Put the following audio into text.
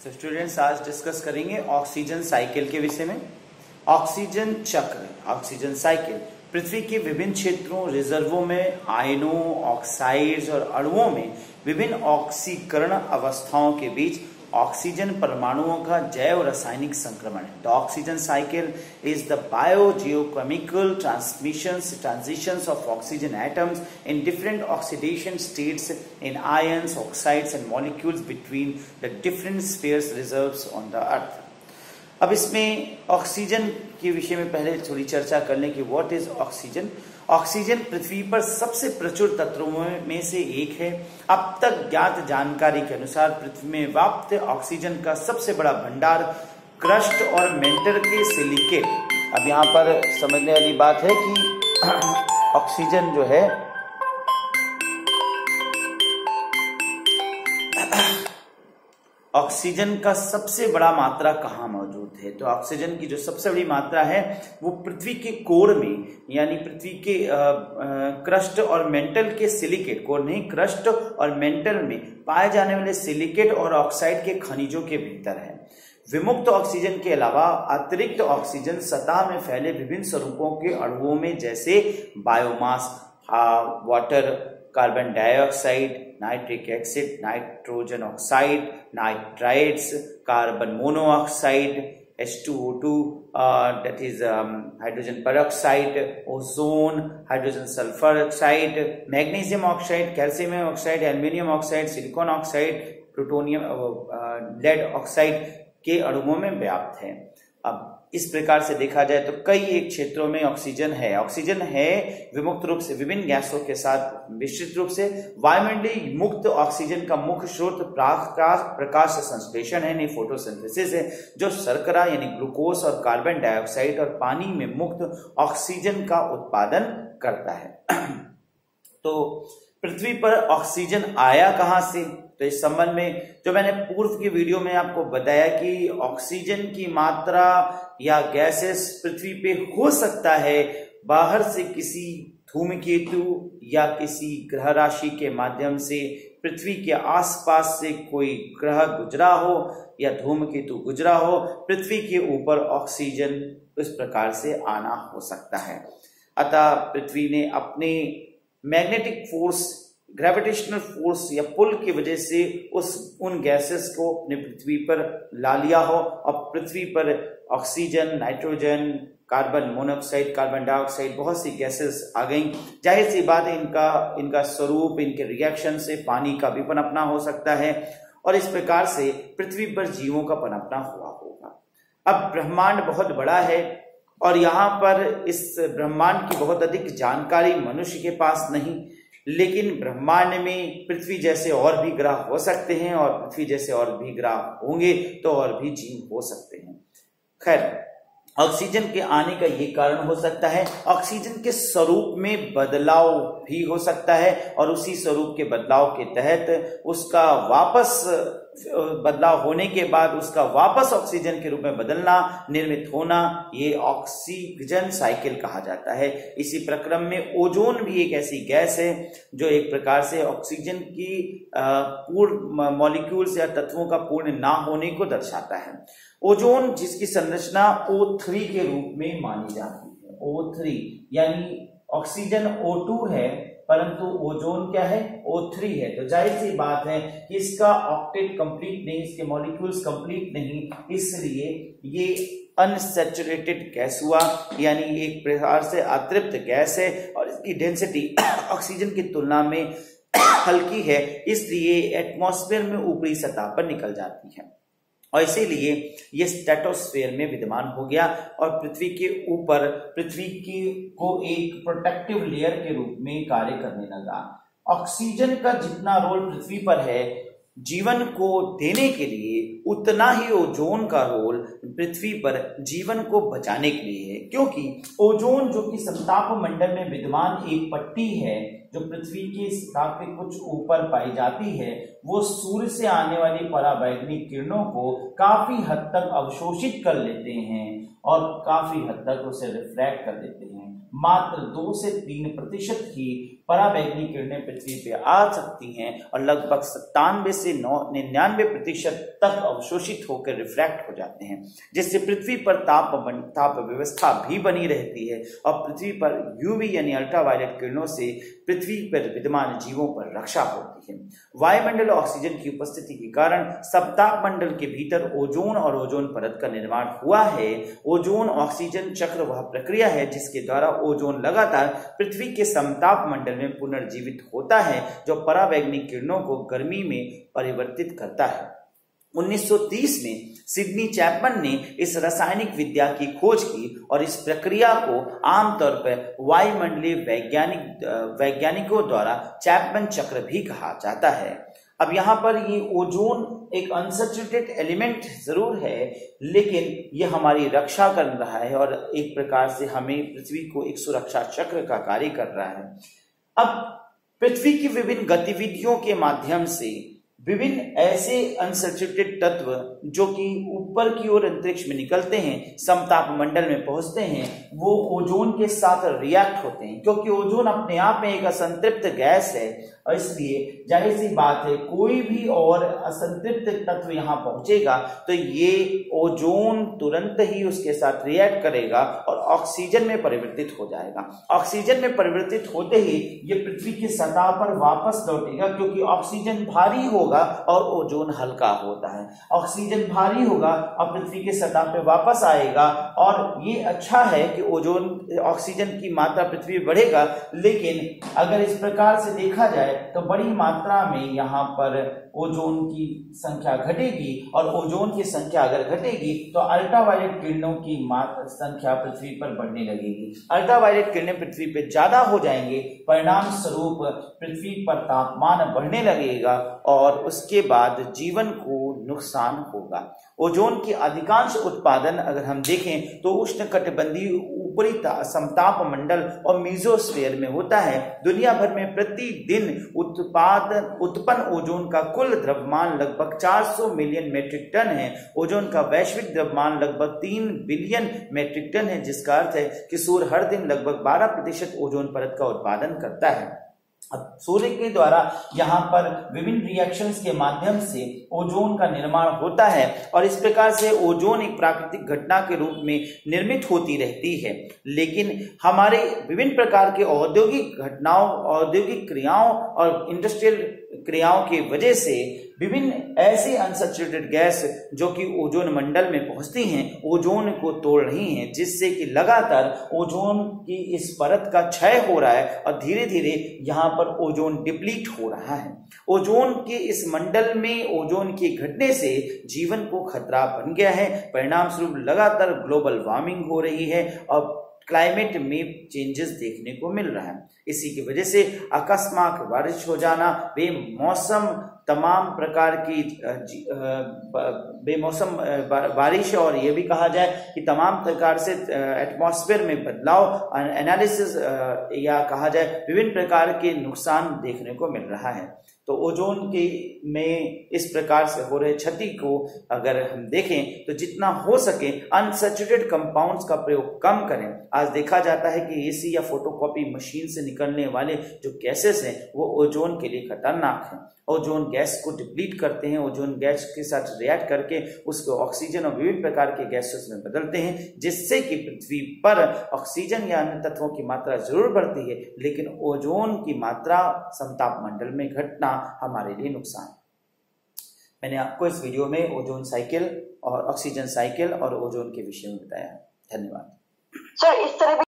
तो स्टूडेंट्स आज डिस्कस करेंगे ऑक्सीजन साइकिल के विषय में। ऑक्सीजन चक्र, ऑक्सीजन साइकिल पृथ्वी के विभिन्न क्षेत्रों, रिजर्वों में आयनों, ऑक्साइड्स और अणुओं में विभिन्न ऑक्सीकरण अवस्थाओं के बीच ऑक्सीजन परमाणुओं का जैव रासायनिक संक्रमण है। The oxygen cycle is the biogeochemical transitions of oxygen atoms in different oxidation states in ions, oxides and molecules between the different spheres reserves on the earth। अब इसमें ऑक्सीजन के विषय में पहले थोड़ी चर्चा कर लें कि व्हाट इज ऑक्सीजन। ऑक्सीजन पृथ्वी पर सबसे प्रचुर तत्वों में से एक है। अब तक ज्ञात जानकारी के अनुसार पृथ्वी में व्याप्त ऑक्सीजन का सबसे बड़ा भंडार क्रस्ट और मेंटर के सिलिकेट। अब यहाँ पर समझने वाली बात है कि ऑक्सीजन जो है ऑक्सीजन का सबसे बड़ा मात्रा कहाँ मौजूद है, तो ऑक्सीजन की जो सबसे बड़ी मात्रा है वो पृथ्वी के कोर में, यानी पृथ्वी के क्रस्ट और मेंटल के सिलिकेट, कोर नहीं क्रस्ट और मेंटल में पाए जाने वाले सिलिकेट और ऑक्साइड के खनिजों के भीतर है। विमुक्त ऑक्सीजन के अलावा अतिरिक्त ऑक्सीजन सतह में फैले विभिन्न स्वरूपों के अणुओं में जैसे biomass, water, carbon dioxide, nitric acid, nitrogen oxide, nitrites, carbon monoxide, H2O2, that is hydrogen peroxide, ozone, hydrogen sulphur oxide, magnesium oxide, calcium oxide, aluminium oxide, silicon oxide, plutonium, lead oxide के अणुओं में व्याप्त है। अब इस प्रकार से देखा जाए तो कई एक क्षेत्रों में ऑक्सीजन है। ऑक्सीजन है विमुक्त रूप से विभिन्न गैसों के साथ मिश्रित रूप से। वायुमंडलीय मुक्त ऑक्सीजन का मुख्य स्रोत प्रकाश संश्लेषण है, यानी फोटोसिंथेसिस है, जो शर्करा यानी ग्लूकोज और कार्बन डाइऑक्साइड और पानी में मुक्त ऑक्सीजन का उत्पादन करता है। तो पृथ्वी पर ऑक्सीजन आया कहां से, तो इस संबंध में जो मैंने पूर्व की वीडियो में आपको बताया कि ऑक्सीजन की मात्रा या गैसेस पृथ्वी पे हो सकता है बाहर से किसी धूमकेतु या किसी ग्रह राशि के माध्यम से पृथ्वी के आसपास से कोई ग्रह गुजरा हो या धूमकेतु गुजरा हो, पृथ्वी के ऊपर ऑक्सीजन इस प्रकार से आना हो सकता है। अतः पृथ्वी ने अपने मैग्नेटिक फोर्स, ग्रेविटेशनल फोर्स या पुल की वजह से उन गैसेस को अपने पृथ्वी पर ला लिया हो और पृथ्वी पर oxygen, nitrogen, carbon monoxide, carbon dioxide, बहुत सी गैसेस आ गई। जाहिर सी बात है इनका स्वरूप, इनके रिएक्शन से पानी का भी पनपना हो सकता है और इस प्रकार से पृथ्वी पर जीवों का पनपना हुआ होगा। अब ब्रह्मांड बहुत बड़ा है और यहाँ पर इस ब्रह्मांड की बहुत अधिक जानकारी मनुष्य के पास नहीं, लेकिन ब्रह्मांड में पृथ्वी जैसे और भी ग्रह हो सकते हैं और पृथ्वी जैसे और भी ग्रह होंगे तो और भी जीव हो सकते हैं। खैर, ऑक्सीजन के आने का ये कारण हो सकता है, ऑक्सीजन के स्वरूप में बदलाव भी हो सकता है और उसी स्वरूप के बदलाव के तहत उसका वापस बदलाव होने के बाद उसका वापस ऑक्सीजन के रूप में बदलना, निर्मित होना, ये ऑक्सीजन साइकिल कहा जाता है। इसी प्रक्रम में ओजोन भी एक ऐसी गैस है जो एक प्रकार से ऑक्सीजन की पूर्ण मॉलिक्यूल्स या तत्वों का पूर्ण ना होने को दर्शाता है। ओजोन जिसकी संरचना O3 के रूप में मानी जाती है। O3 यानी ऑक्सीजन O2 है परंतु ओजोन क्या है, O3 है। तो जाहिर सी बात है कि इसका ऑक्टेट कंप्लीट नहीं, इसके मॉलिक्यूल्स कंप्लीट नहीं, इसलिए ये अनसैचुरेटेड गैस हुआ, यानी एक प्रकार से अतृप्त गैस है और इसकी डेंसिटी ऑक्सीजन की तुलना में हल्की है, इसलिए एटमॉस्फेयर में ऊपरी सतह पर निकल जाती है और इसीलिए ये स्ट्रेटोस्फेयर में विद्यमान हो गया और पृथ्वी के ऊपर पृथ्वी को एक प्रोटेक्टिव लेयर के रूप में कार्य करने लगा। ऑक्सीजन का जितना रोल पृथ्वी पर है जीवन को देने के लिए, उतना ही ओजोन का रोल पृथ्वी पर जीवन को बचाने के लिए है, क्योंकि ओजोन जो कि समताप मंडल में विद्यमान एक पट्टी है जो पृथ्वी के सतह के कुछ ऊपर पाई जाती है, वो सूर्य से आने वाली पराबैंगनी किरणों को काफी हद तक अवशोषित कर लेते हैं और काफी हद तक उसे रिफ्रैक्ट कर देते हैं। मात्र 2 से 3% ही पराबैंगनी किरणें पृथ्वी पे आ सकती हैं और लगभग 97 से 99% तक अवशोषित होकर रिफ्रैक्ट हो जाते हैं, जिससे पृथ्वी पर ताप व्यवस्था भी बनी रहती है और पृथ्वी पर यूवी यानी अल्ट्रावायलेट किरणों से पृथ्वी पर विद्यमान जीवों पर रक्षा होती है। वायुमंडल ऑक्सीजन की उपस्थिति के कारण समताप मंडल के भीतर ओजोन और ओजोन परत का निर्माण हुआ है। ओजोन ऑक्सीजन चक्र वह प्रक्रिया है जिसके द्वारा ओजोन लगातार पृथ्वी के समताप मंडल में पुनर्जीवित होता है, जो पराबैंगनी किरणों को गर्मी में परिवर्तित करता है। 1930 में सिडनी चैपमैन ने इस रासायनिक विद्या की खोज की और इस प्रक्रिया को आमतौर पर वायुमंडलीय वैज्ञानिकों द्वारा चैपमैन चक्र भी कहा जाता है। अब यहाँ पर ये ओजोन एक अनसैचुरेटेड एलिमेंट जरूर है, लेकिन ये हमारी रक्षा कर रहा है और एक प्रकार से हमें पृथ्वी को एक सुरक्षा चक्र का कार्य कर रहा है। अब पृथ्वी की विभिन्न गतिविधियों के माध्यम से विभिन्न ऐसे अनसैचुरेटेड तत्व जो कि ऊपर की ओर अंतरिक्ष में निकलते हैं, समताप मंडल में पहुंचते हैं, वो ओजोन के साथ रिएक्ट होते हैं, क्योंकि ओजोन अपने आप में एक असंतृप्त गैस है और इसलिए जाहिर सी बात है कोई भी और असंतृप्त तत्व यहाँ पहुंचेगा तो ये ओजोन तुरंत ही उसके साथ रिएक्ट करेगा और ऑक्सीजन में परिवर्तित हो जाएगा। ऑक्सीजन में परिवर्तित होते ही ये पृथ्वी की सतह पर वापस लौटेगा, क्योंकि ऑक्सीजन भारी होगा और ओजोन हल्का होता है। ऑक्सीजन भारी होगा और पृथ्वी के सतह पे वापस आएगा और ये अच्छा है कि ओजोन ऑक्सीजन की मात्रा पृथ्वी बढ़ेगा, लेकिन अगर इस प्रकार से देखा जाए तो बड़ी मात्रा में यहाँ पर ओजोन की संख्या घटेगी और ओजोन की संख्या अगर घटेगी तो अल्ट्रावायलेट किरणों की संख्या पृथ्वी पर बढ़ने लगेगी। अल्ट्रावायलेट किरणें पृथ्वी पर ज्यादा हो जाएंगे, परिणाम स्वरूप पृथ्वी पर तापमान बढ़ने लगेगा और उसके बाद जीवन को नुकसान होगा। ओजोन की अधिकांश उत्पादन अगर हम देखें तो उष्णकटिबंधीय ऊपरी समताप मंडल और मीजोस्फीयर में होता है। दुनिया भर में प्रतिदिन उत्पन्न ओजोन का कुल द्रव्यमान लगभग 400 मिलियन मेट्रिक टन है। ओजोन का वैश्विक द्रव्यमान लगभग 3 बिलियन मेट्रिक टन है, जिसका अर्थ है कि सूर्य हर दिन लगभग 12% ओजोन परत का उत्पादन करता है। अब सूर्य के द्वारा यहाँ पर विभिन्न रिएक्शंस के माध्यम से ओजोन का निर्माण होता है और इस प्रकार से ओजोन एक प्राकृतिक घटना के रूप में निर्मित होती रहती है। लेकिन हमारे विभिन्न प्रकार के औद्योगिक घटनाओं, औद्योगिक क्रियाओं और इंडस्ट्रियल क्रियाओं की वजह से विभिन्न ऐसी अनसैचुरेटेड गैस जो कि ओजोन मंडल में पहुंचती हैं, ओजोन को तोड़ रही हैं, जिससे कि लगातार ओजोन की इस परत का क्षय हो रहा है और धीरे धीरे यहाँ पर ओजोन डिप्लीट हो रहा है। ओजोन के इस मंडल में ओजोन के घटने से जीवन को खतरा बन गया है। परिणाम स्वरूप लगातार ग्लोबल वार्मिंग हो रही है और क्लाइमेट में चेंजेस देखने को मिल रहा है। इसी की वजह से अकस्मात बारिश हो जाना, बेमौसम तमाम प्रकार की बेमौसम बारिश और ये भी कहा जाए कि तमाम प्रकार से एटमॉस्फेयर में बदलाव, एनालिसिस या कहा जाए विभिन्न प्रकार के नुकसान देखने को मिल रहा है। तो ओजोन के में इस प्रकार से हो रहे क्षति को अगर हम देखें तो जितना हो सके अनसैचुरेटेड कंपाउंड्स का प्रयोग कम करें। आज देखा जाता है कि एसी या फोटोकॉपी मशीन से निकलने वाले जो गैसेस हैं वो ओजोन के लिए खतरनाक हैं। ओजोन गैस को डिप्लीट करते हैं, ओजोन गैस के साथ रिएक्ट करके उसको ऑक्सीजन और विभिन्न प्रकार के गैसेस में बदलते हैं, जिससे कि पृथ्वी पर ऑक्सीजन या अन्य तत्वों की मात्रा जरूर बढ़ती है, लेकिन ओजोन की मात्रा समताप मंडल में घटना हमारे लिए नुकसान। मैंने आपको इस वीडियो में ओजोन साइकिल और ऑक्सीजन साइकिल और ओजोन के विषय में बताया। धन्यवाद। सर, इस तरह